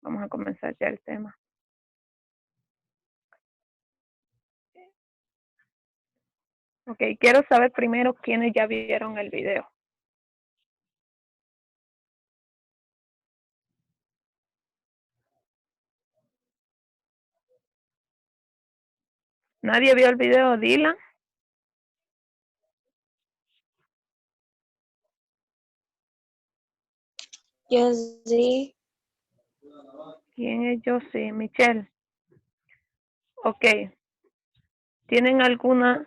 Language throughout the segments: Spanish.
Vamos a comenzar ya el tema. Ok, quiero saber primero quiénes ya vieron el video. ¿Nadie vio el video, Dylan? Yo sí. ¿Quién es yo? Sí, Michelle. Ok. ¿Tienen alguna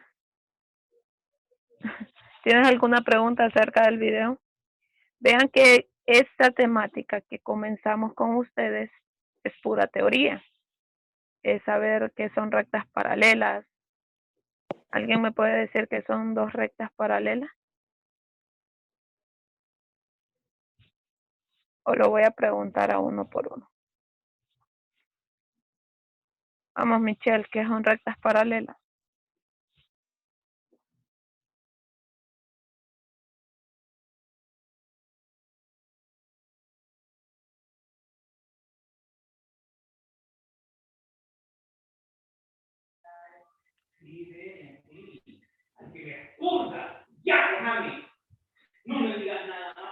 ¿Tienes alguna pregunta acerca del video? Vean que esta temática que comenzamos con ustedes es pura teoría. Es saber qué son rectas paralelas. ¿Alguien me puede decir qué son dos rectas paralelas? O lo voy a preguntar a uno por uno. Vamos, Michelle, ¿qué son rectas paralelas? Ya, déjame. No me digas nada más.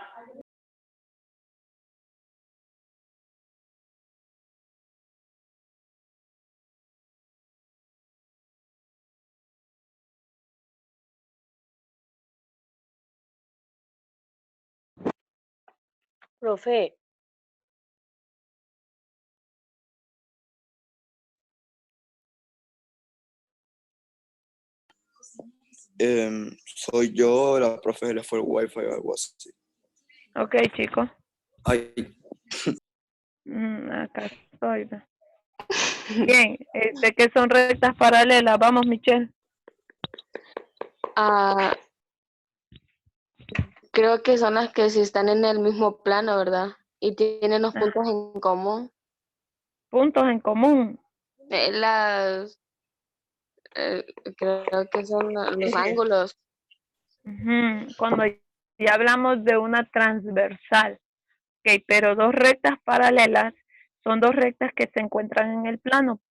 Profe, Soy yo, la profe le fue el wifi o algo así. Ok, chicos. Ay, Acá estoy. Bien, ¿qué son rectas paralelas? Vamos, Michelle. creo que son las que sí están en el mismo plano, ¿verdad? Y tienen los puntos en común. Puntos en común. Las, creo que son los ángulos. Cuando ya hablamos de una transversal, ok, pero dos rectas paralelas son dos rectas que se encuentran en el plano,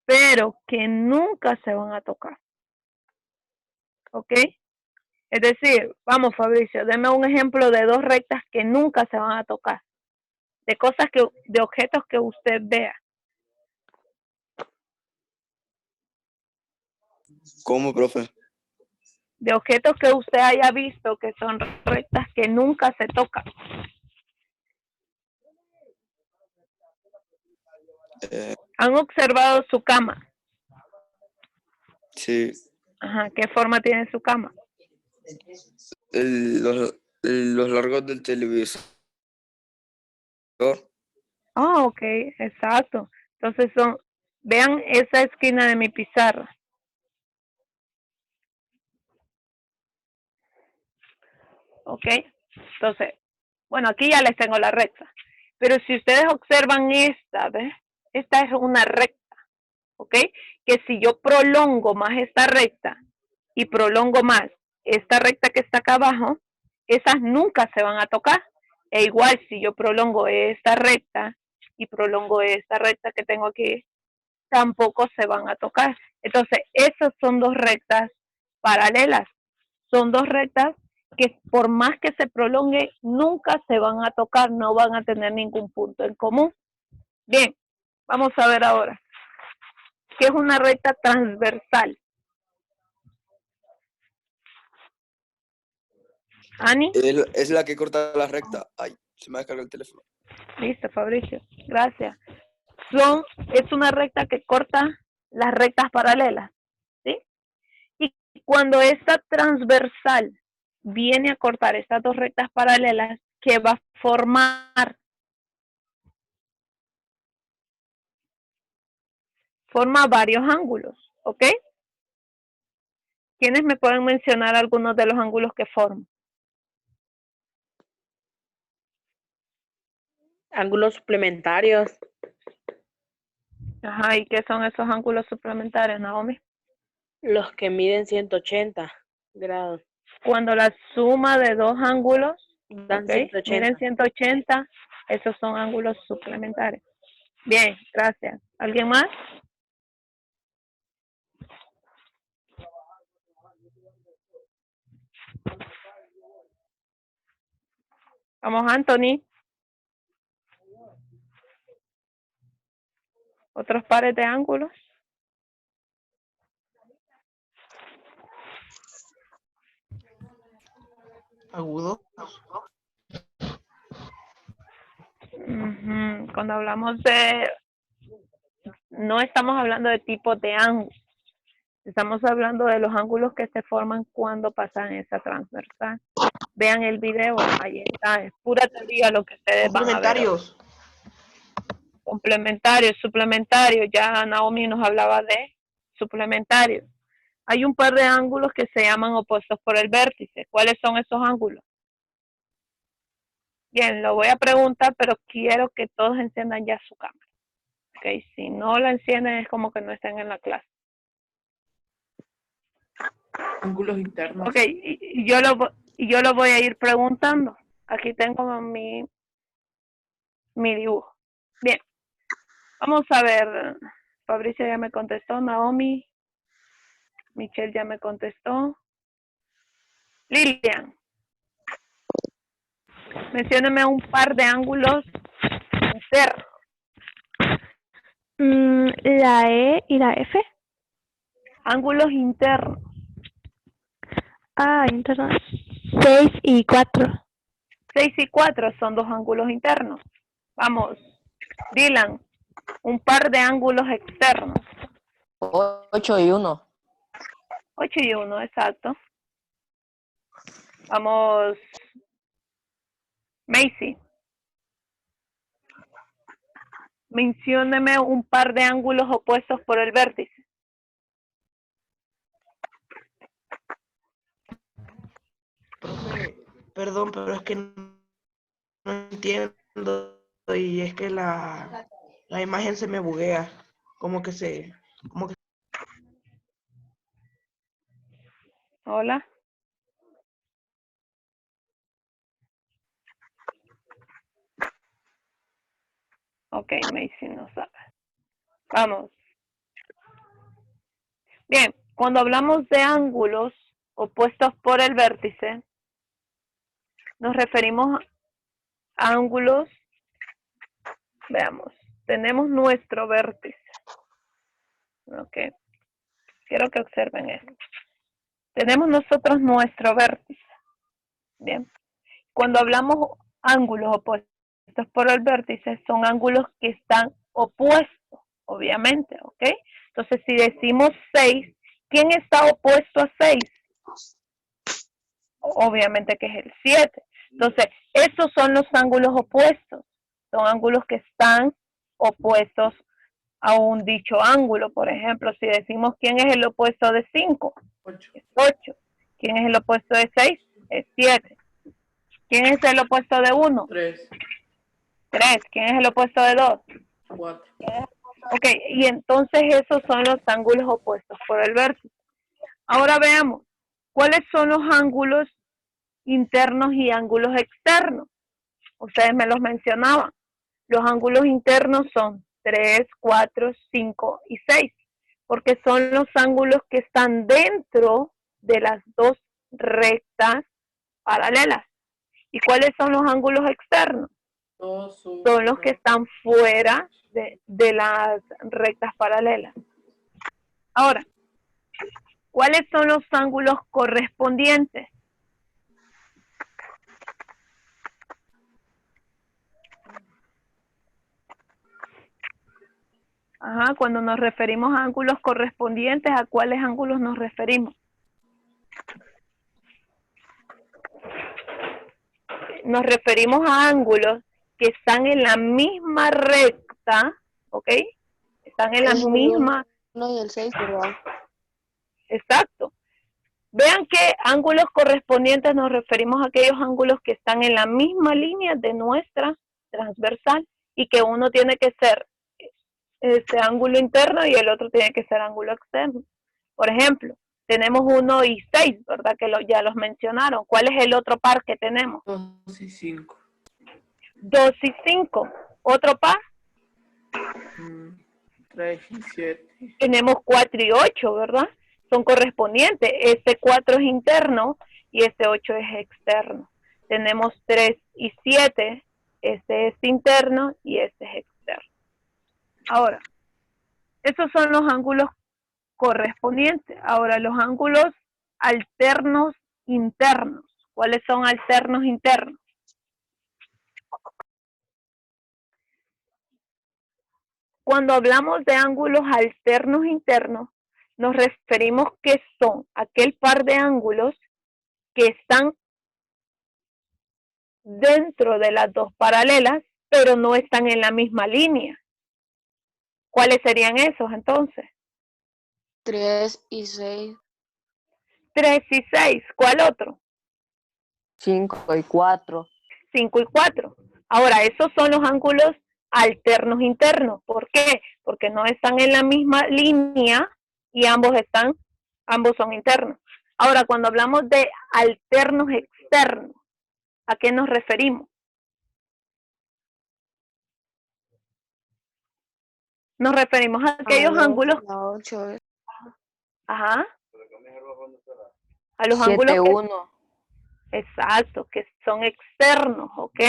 pero que nunca se van a tocar. ¿Ok? Es decir, vamos, Fabricio, deme un ejemplo de dos rectas que nunca se van a tocar. De cosas de objetos que usted vea. ¿cómo, profe? De objetos que usted haya visto que son rectas que nunca se tocan. ¿Han observado su cama? Sí. Ajá, ¿qué forma tiene su cama? Los largos del televisor. Ah, ok, exacto. Entonces vean esa esquina de mi pizarra. Ok, entonces, bueno, aquí ya les tengo la recta. Pero si ustedes observan esta, ¿ves? Esta es una recta, ¿ok? Que si yo prolongo más esta recta y prolongo más esta recta que está acá abajo, esas nunca se van a tocar. E igual si yo prolongo esta recta y prolongo esta recta que tengo aquí, tampoco se van a tocar. Entonces, esas son dos rectas paralelas. Son dos rectas que por más que se prolongue, nunca se van a tocar, no van a tener ningún punto en común. Bien, vamos a ver ahora. ¿Qué es una recta transversal? ¿Ani? Es la que corta la recta. Ay, se me ha descargado el teléfono. Listo, Fabricio. Gracias. Es una recta que corta las rectas paralelas, ¿sí? Y cuando esta transversal viene a cortar estas dos rectas paralelas, ¿qué va a formar? Forma varios ángulos, ¿ok? ¿Quiénes me pueden mencionar algunos de los ángulos que forman? Ángulos suplementarios. Ajá, ¿y qué son esos ángulos suplementarios, Naomi? Los que miden 180 grados. Cuando la suma de dos ángulos, Dan ¿ok? 180. Miren 180, esos son ángulos suplementarios. Bien, gracias. ¿Alguien más? Vamos, Anthony. Otros pares de ángulos. Agudo. Cuando hablamos de... No estamos hablando de tipos de ángulos. Estamos hablando de los ángulos que se forman cuando pasan esa transversal. Vean el video, ahí está. Es pura teoría lo que ustedes van a ver. Complementarios. Complementarios, suplementarios. Ya Naomi nos hablaba de suplementarios. Hay un par de ángulos que se llaman opuestos por el vértice. ¿Cuáles son esos ángulos? Bien, lo voy a preguntar, pero quiero que todos enciendan ya su cámara. Ok, si no la encienden es como que no estén en la clase. Ángulos internos. Ok, y yo lo voy a ir preguntando. Aquí tengo mi dibujo. Bien, vamos a ver. Fabricio ya me contestó, Naomi. Michelle ya me contestó. Lilian. Mencióneme un par de ángulos internos. La E y la F. Ángulos internos. Internos. 6 y 4. 6 y 4 son dos ángulos internos. Vamos, Dylan, un par de ángulos externos. 8 y 1. 8 y 1, exacto. Vamos, Macy. Mencióneme un par de ángulos opuestos por el vértice. Profe, perdón, pero es que no entiendo y es que la imagen se me buguea. Como que Hola. Ok, Macy no sabe. Vamos. Bien, cuando hablamos de ángulos opuestos por el vértice, nos referimos a ángulos, veamos, tenemos nuestro vértice. Ok, quiero que observen esto. Tenemos nosotros nuestro vértice. Bien, cuando hablamos ángulos opuestos por el vértice, son ángulos que están opuestos, obviamente, ¿ok? Entonces, si decimos 6, ¿quién está opuesto a 6? Obviamente que es el 7. Entonces, esos son los ángulos opuestos. Son ángulos que están opuestos a un dicho ángulo. Por ejemplo, si decimos quién es el opuesto de 5, 8. es 8. ¿Quién es el opuesto de 6? Es 7. ¿Quién es el opuesto de 1? 3. 3. ¿Quién es el opuesto de 2? 4. Ok, y entonces esos son los ángulos opuestos por el vértice. Ahora veamos, ¿cuáles son los ángulos internos y ángulos externos? Ustedes me los mencionaban. Los ángulos internos son 3, 4, 5 y 6, porque son los ángulos que están dentro de las dos rectas paralelas. ¿Y cuáles son los ángulos externos? Son los que están fuera de las rectas paralelas. Ahora, ¿cuáles son los ángulos correspondientes? Ajá, cuando nos referimos a ángulos correspondientes, ¿a cuáles ángulos nos referimos? Nos referimos a ángulos que están en la misma recta, ¿ok? Están en la misma... 1 y el 6, ¿verdad? Exacto. Vean que ángulos correspondientes nos referimos a aquellos ángulos que están en la misma línea de nuestra transversal y que uno tiene que ser este ángulo interno y el otro tiene que ser ángulo externo. Por ejemplo, tenemos 1 y 6, ¿verdad? Que ya los mencionaron. ¿Cuál es el otro par que tenemos? 2 y 5. 2 y 5. ¿Otro par? 3 y 7. Tenemos 4 y 8, ¿verdad? Son correspondientes. Este 4 es interno y este 8 es externo. Tenemos 3 y 7. Este es interno y este es externo. Ahora, esos son los ángulos correspondientes. Ahora, los ángulos alternos internos. ¿Cuáles son alternos internos? Cuando hablamos de ángulos alternos internos, nos referimos que son aquel par de ángulos que están dentro de las dos paralelas, pero no están en la misma línea. ¿Cuáles serían esos entonces? 3 y 6. 3 y 6. ¿Cuál otro? 5 y 4. 5 y 4. Ahora, esos son los ángulos alternos internos. ¿Por qué? Porque no están en la misma línea y ambos son internos. Ahora, cuando hablamos de alternos externos, ¿a qué nos referimos? Nos referimos a aquellos ángulos. Ajá. A los 7, ángulos que, 1. exacto, que son externos, ¿ok?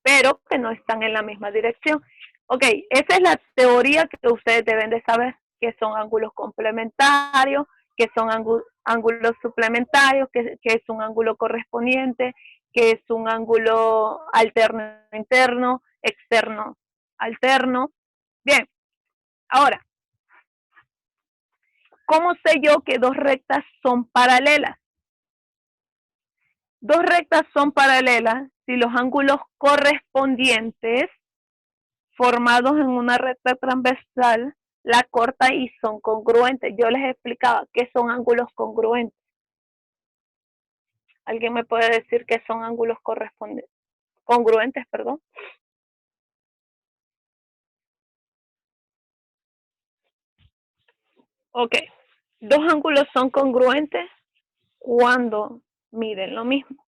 Pero que no están en la misma dirección. Ok, esa es la teoría que ustedes deben de saber, que son ángulos complementarios, que son ángulos suplementarios, que es un ángulo correspondiente, que es un ángulo alterno interno, externo alterno. Bien, ahora, ¿cómo sé yo que dos rectas son paralelas? Dos rectas son paralelas si los ángulos correspondientes formados en una recta transversal la cortan y son congruentes. Yo les explicaba qué son ángulos congruentes. ¿Alguien me puede decir qué son ángulos congruentes, perdón? Ok, dos ángulos son congruentes cuando miden lo mismo.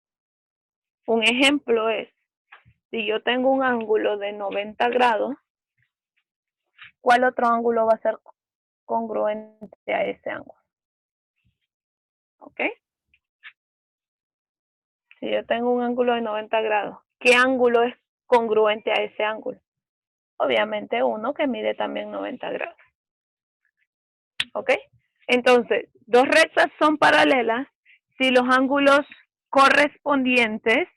Un ejemplo es, si yo tengo un ángulo de 90 grados, ¿cuál otro ángulo va a ser congruente a ese ángulo? ¿Ok? Si yo tengo un ángulo de 90 grados, ¿qué ángulo es congruente a ese ángulo? Obviamente uno que mide también 90 grados. ¿Ok? Entonces, dos rectas son paralelas si los ángulos correspondientes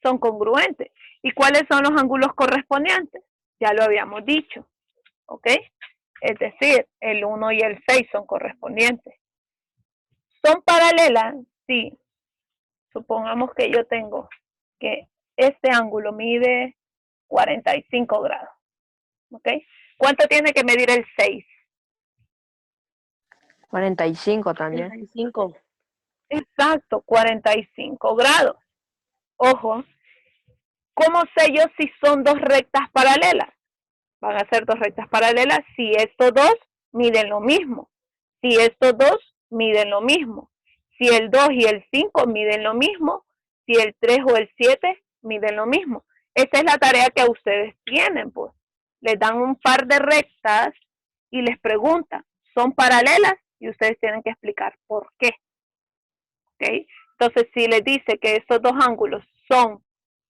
son congruentes. ¿Y cuáles son los ángulos correspondientes? Ya lo habíamos dicho. ¿Ok? Es decir, el 1 y el 6 son correspondientes. ¿Son paralelas? Sí. Supongamos que yo tengo que este ángulo mide 45 grados. ¿Ok? ¿Cuánto tiene que medir el 6? 45 también. 45. Exacto, 45 grados. Ojo, ¿cómo sé yo si son dos rectas paralelas? Van a ser dos rectas paralelas si estos dos miden lo mismo. Si estos dos miden lo mismo. Si el 2 y el 5 miden lo mismo. Si el 3 o el 7 miden lo mismo. Esa es la tarea que ustedes tienen, pues. Les dan un par de rectas y les preguntan, ¿son paralelas? Y ustedes tienen que explicar por qué. ¿Ok? Entonces, si les dice que estos dos ángulos son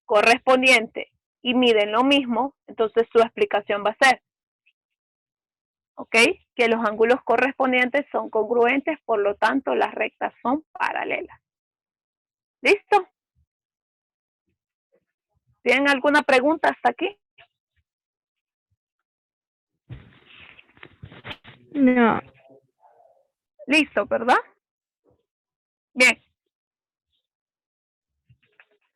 correspondientes y miden lo mismo, entonces su explicación va a ser, ¿ok? Que los ángulos correspondientes son congruentes, por lo tanto las rectas son paralelas. ¿Listo? ¿Tienen alguna pregunta hasta aquí? No. Listo, ¿verdad? Bien.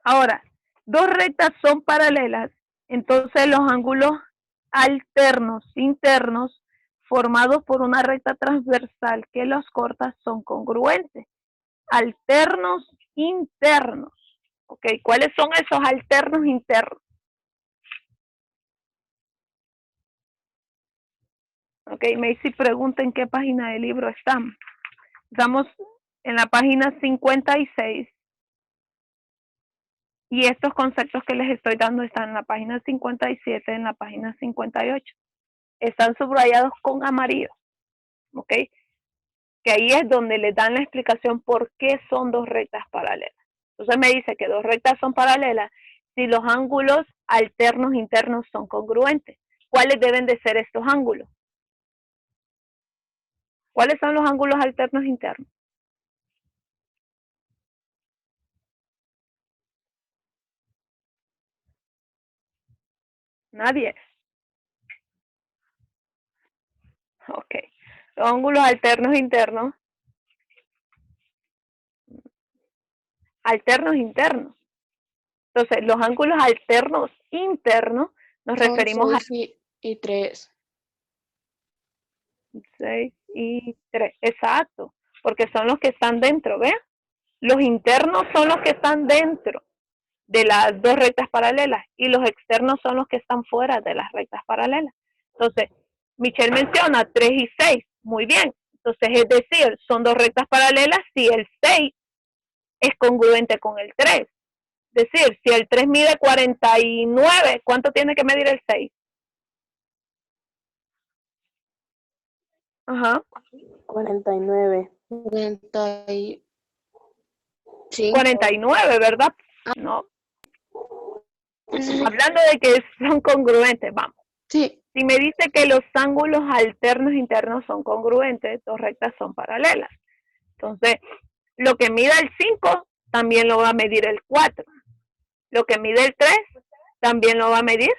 Ahora, dos rectas son paralelas, entonces los ángulos alternos internos formados por una recta transversal que los corta son congruentes. Alternos internos. ¿Ok? ¿Cuáles son esos alternos internos? Ok, Macy pregunta en qué página del libro estamos. Estamos en la página 56 y estos conceptos que les estoy dando están en la página 57, en la página 58. están subrayados con amarillo, ¿ok? Que ahí es donde le dan la explicación por qué son dos rectas paralelas. Entonces me dice que dos rectas son paralelas si los ángulos alternos internos son congruentes. ¿Cuáles deben de ser estos ángulos? ¿Cuáles son los ángulos alternos internos? Nadie. Ok. Los ángulos alternos internos. Alternos internos. Entonces, los ángulos alternos internos nos Son referimos a 6 y 3. 6 y 3. Exacto. Porque son los que están dentro, ¿vean? Los internos son los que están dentro de las dos rectas paralelas y los externos son los que están fuera de las rectas paralelas. Entonces, Michelle menciona 3 y 6. Muy bien. Entonces, es decir, son dos rectas paralelas si el 6 es congruente con el 3. Es decir, si el 3 mide 49, ¿cuánto tiene que medir el 6? Ajá. 49. 45. 49, ¿verdad? No. Hablando de que son congruentes, vamos. Sí. Si me dice que los ángulos alternos internos son congruentes, dos rectas son paralelas. Entonces, lo que mida el 5 también lo va a medir el 4. Lo que mide el 3 también lo va a medir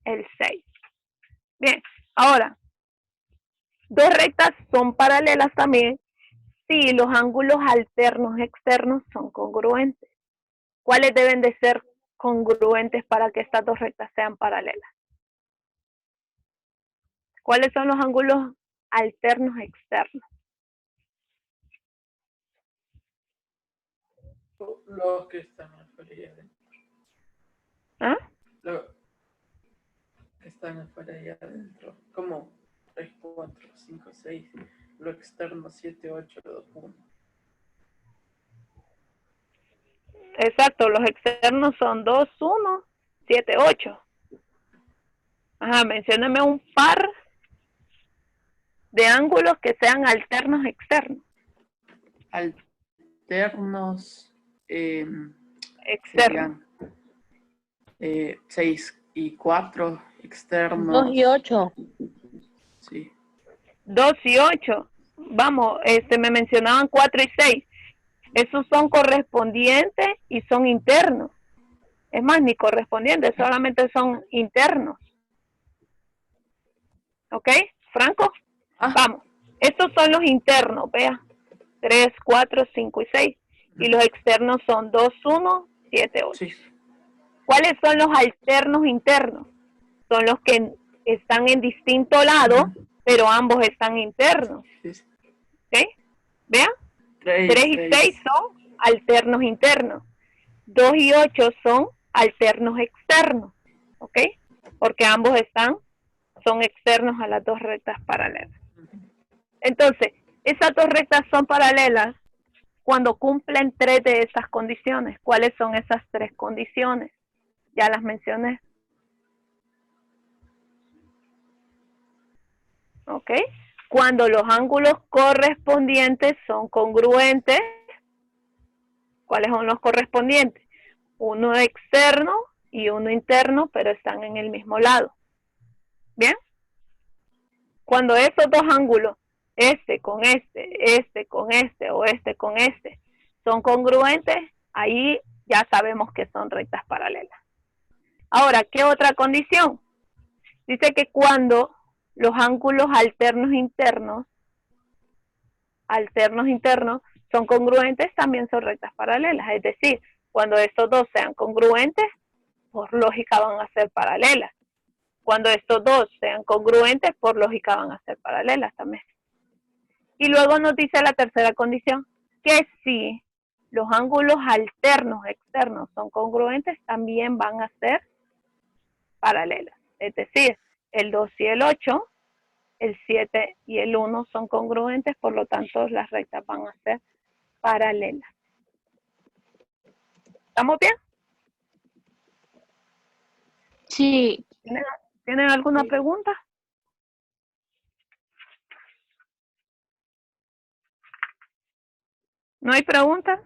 el 6. Bien, ahora, dos rectas son paralelas también si los ángulos alternos externos son congruentes. ¿Cuáles deben de ser congruentes para que estas dos rectas sean paralelas? ¿Cuáles son los ángulos alternos externos? Los que están afuera y adentro. ¿Ah? Los que están afuera y adentro. Como 3, 4, 5, 6. Lo externo 7, 8, 2, 1. Exacto, los externos son 2, 1, 7, 8. Ajá, mencióname un par de ángulos que sean alternos externos. Alternos Externos. serían 6 y 4. Externos 2 y 8. Sí. 2 y 8. Vamos, me mencionaban 4 y 6. Esos son correspondientes y son internos. Es más, ni correspondientes, solamente son internos. ¿Ok? ¿Franco? Vamos. Estos son los internos, vea. 3, 4, 5 y 6. Y los externos son 2, 1, 7, 8. Sí. ¿Cuáles son los alternos internos? Son los que están en distinto lado, pero ambos están internos. ¿Ok? Vean. 3 y 6 son alternos internos. 2 y 8 son alternos externos. ¿Ok? Porque ambos son externos a las dos rectas paralelas. Entonces, esas dos rectas son paralelas cuando cumplen 3 de esas condiciones. ¿Cuáles son esas 3 condiciones? Ya las mencioné. ¿Ok? Cuando los ángulos correspondientes son congruentes. ¿Cuáles son los correspondientes? Uno externo y uno interno, pero están en el mismo lado. ¿Bien? Cuando esos dos ángulos, este con este o este con este, son congruentes, ahí ya sabemos que son rectas paralelas. Ahora, ¿qué otra condición? Dice que cuando los ángulos alternos internos son congruentes, también son rectas paralelas. Es decir, cuando estos dos sean congruentes, por lógica van a ser paralelas. Cuando estos dos sean congruentes, por lógica van a ser paralelas también. Y luego nos dice la tercera condición, que si los ángulos alternos externos son congruentes, también van a ser paralelas. Es decir, el 2 y el 8, el 7 y el 1 son congruentes, por lo tanto las rectas van a ser paralelas. ¿Estamos bien? Sí. ¿Tienen alguna pregunta? ¿No hay preguntas?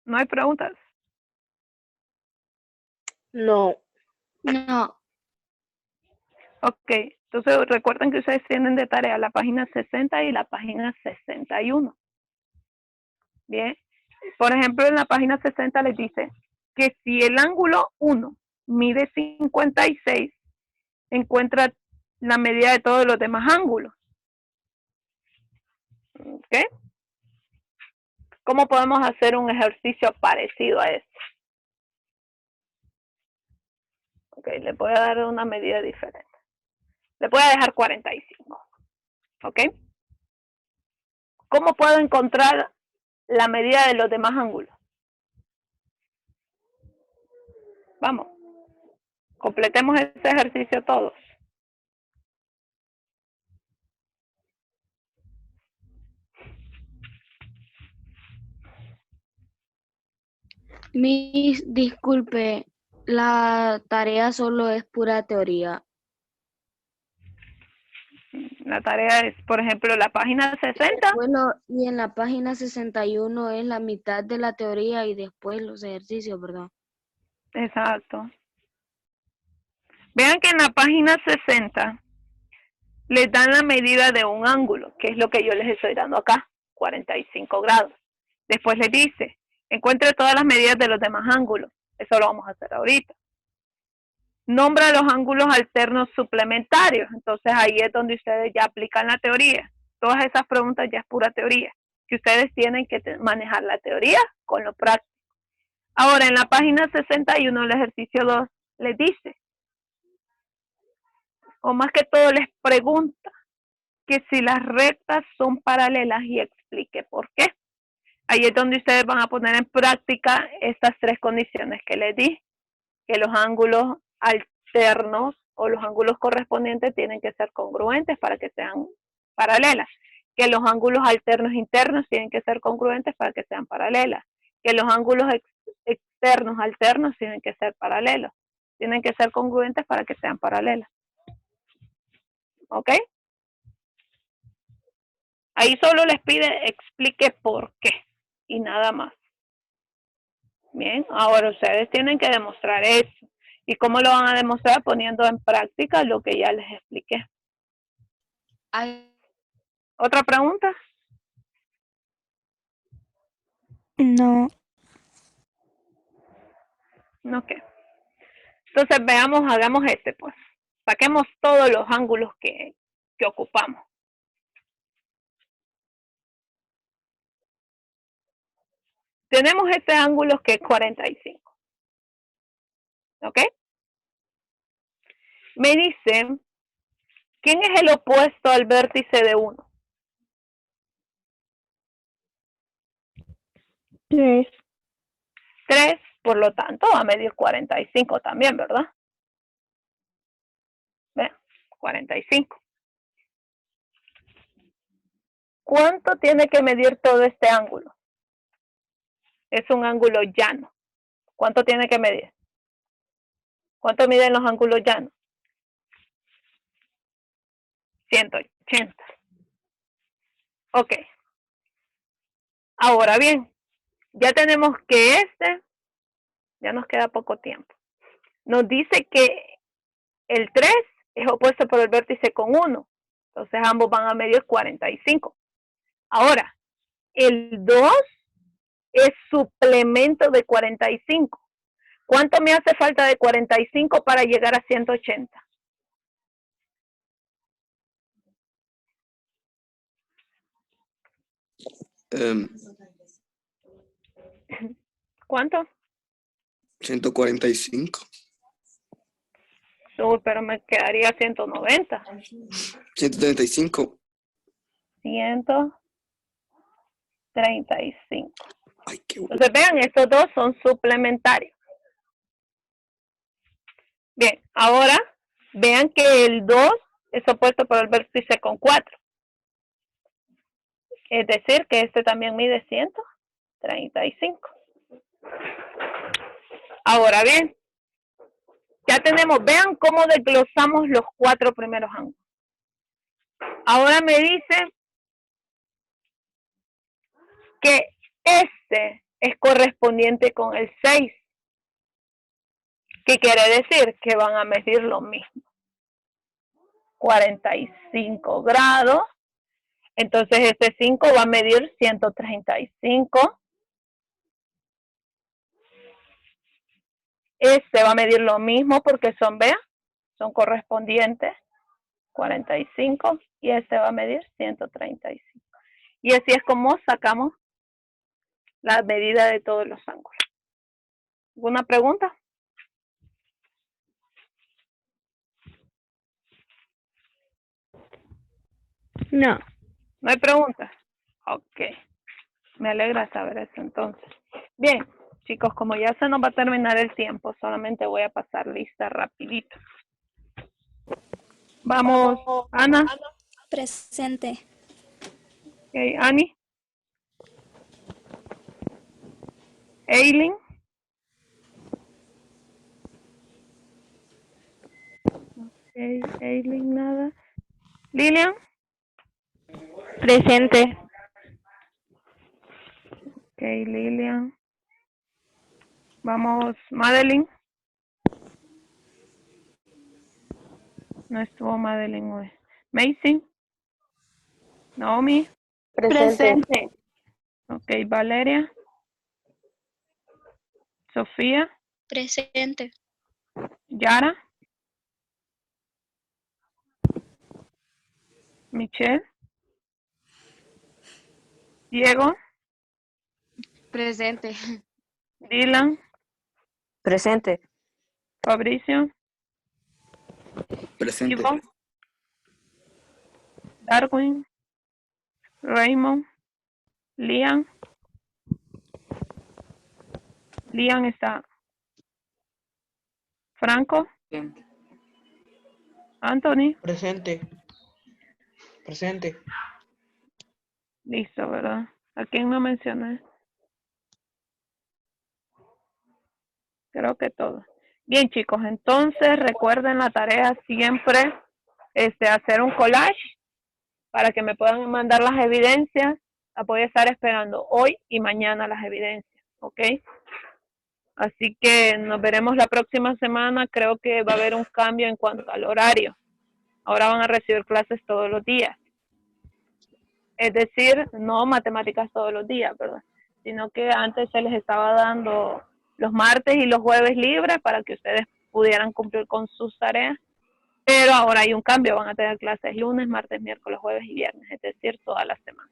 ¿No hay preguntas? No. No. Ok, entonces recuerden que ustedes tienen de tarea la página 60 y la página 61. Bien, por ejemplo, en la página 60 les dice que si el ángulo 1 mide 56, encuentra la medida de todos los demás ángulos. ¿Ok? ¿Cómo podemos hacer un ejercicio parecido a este? Ok, le voy a dar una medida diferente. Le voy a dejar 45. ¿Ok? ¿Cómo puedo encontrar la medida de los demás ángulos? Vamos. Completemos ese ejercicio todos. Miss, disculpe, la tarea solo es pura teoría. La tarea es, por ejemplo, la página 60. Bueno, y en la página 61 es la mitad de la teoría y después los ejercicios, ¿verdad? Exacto. Vean que en la página 60 les dan la medida de un ángulo, que es lo que yo les estoy dando acá, 45 grados. Después les dice, encuentre todas las medidas de los demás ángulos. Eso lo vamos a hacer ahorita. Nombra los ángulos alternos suplementarios. Entonces ahí es donde ustedes ya aplican la teoría. Todas esas preguntas ya es pura teoría, que ustedes tienen que manejar la teoría con lo práctico. Ahora, en la página 61, el ejercicio 2 les dice, o más que todo les pregunta, que si las rectas son paralelas y explique por qué. Ahí es donde ustedes van a poner en práctica estas tres condiciones que les di, que los ángulos alternos o los ángulos correspondientes tienen que ser congruentes para que sean paralelas, que los ángulos alternos internos tienen que ser congruentes para que sean paralelas, que los ángulos externos alternos tienen que ser paralelos, tienen que ser congruentes para que sean paralelas. ¿Ok? Ahí solo les pide explique por qué y nada más. Bien, ahora ustedes tienen que demostrar eso. ¿Y cómo lo van a demostrar? Poniendo en práctica lo que ya les expliqué. ¿Otra pregunta? No. Ok. Entonces veamos, hagamos este pues. Saquemos todos los ángulos que ocupamos. Tenemos este ángulo que es 45. ¿Ok? Me dice, ¿quién es el opuesto al vértice de 1? 3. 3, por lo tanto, va a medir 45 también, ¿verdad? Vean, 45. ¿Cuánto tiene que medir todo este ángulo? Es un ángulo llano. ¿Cuánto tiene que medir? ¿Cuánto miden los ángulos llanos? 180. Ok. Ahora bien, ya tenemos que ya nos queda poco tiempo. Nos dice que el 3 es opuesto por el vértice con 1. Entonces ambos van a medir 45. Ahora, el 2 es suplemento de 45. ¿Cuánto me hace falta de 45 para llegar a 180? ¿Cuánto? 145. Pero me quedaría 190. 135. 135. Ay, qué bueno. Entonces vean, estos dos son suplementarios. Bien, ahora vean que el 2 es opuesto por el vértice con 4. Es decir, que este también mide 135. Ahora bien, ya tenemos, vean cómo desglosamos los 4 primeros ángulos. Ahora me dice que este es correspondiente con el 6. ¿Qué quiere decir? Que van a medir lo mismo. 45 grados. Entonces este 5 va a medir 135. Este va a medir lo mismo porque son, vea, son correspondientes. 45 y este va a medir 135. Y así es como sacamos la medida de todos los ángulos. ¿Alguna pregunta? No. ¿No hay preguntas? Ok. Me alegra saber eso entonces. Bien, chicos, como ya se nos va a terminar el tiempo, solamente voy a pasar lista rapidito. Vamos, Ana. Presente. Ok, Ani. Eileen. Ok, Eileen, nada. Lilian. Presente. Ok, Lilian. Vamos, Madeline. No estuvo Madeline hoy. Macy. Naomi. Presente. Ok, Valeria. Sofía. Presente. Yara. Michelle. Diego. Presente. Dylan. Presente. Fabricio. Presente. Ivo. Darwin. Raymond. Liam. Liam está. Franco. Presente. Anthony. Presente. Presente. Listo, ¿verdad? ¿A quién no mencioné? Creo que todo. Bien, chicos, entonces recuerden la tarea siempre, hacer un collage para que me puedan mandar las evidencias. La voy a estar esperando hoy y mañana las evidencias, ¿ok? Así que nos veremos la próxima semana. Creo que va a haber un cambio en cuanto al horario. Ahora van a recibir clases todos los días. Es decir, no matemáticas todos los días, ¿verdad? Sino que antes se les estaba dando los martes y los jueves libres para que ustedes pudieran cumplir con sus tareas. Pero ahora hay un cambio, van a tener clases lunes, martes, miércoles, jueves y viernes, es decir, toda la semana.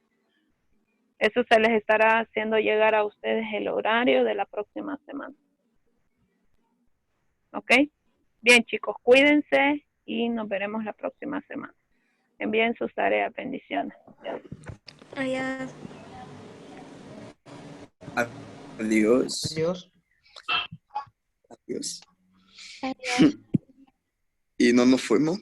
Eso se les estará haciendo llegar a ustedes el horario de la próxima semana. ¿Ok? Bien, chicos, cuídense y nos veremos la próxima semana. Envíen sus tareas, bendiciones. Adiós. Adiós. Adiós. Adiós. Adiós. Y no nos fuimos.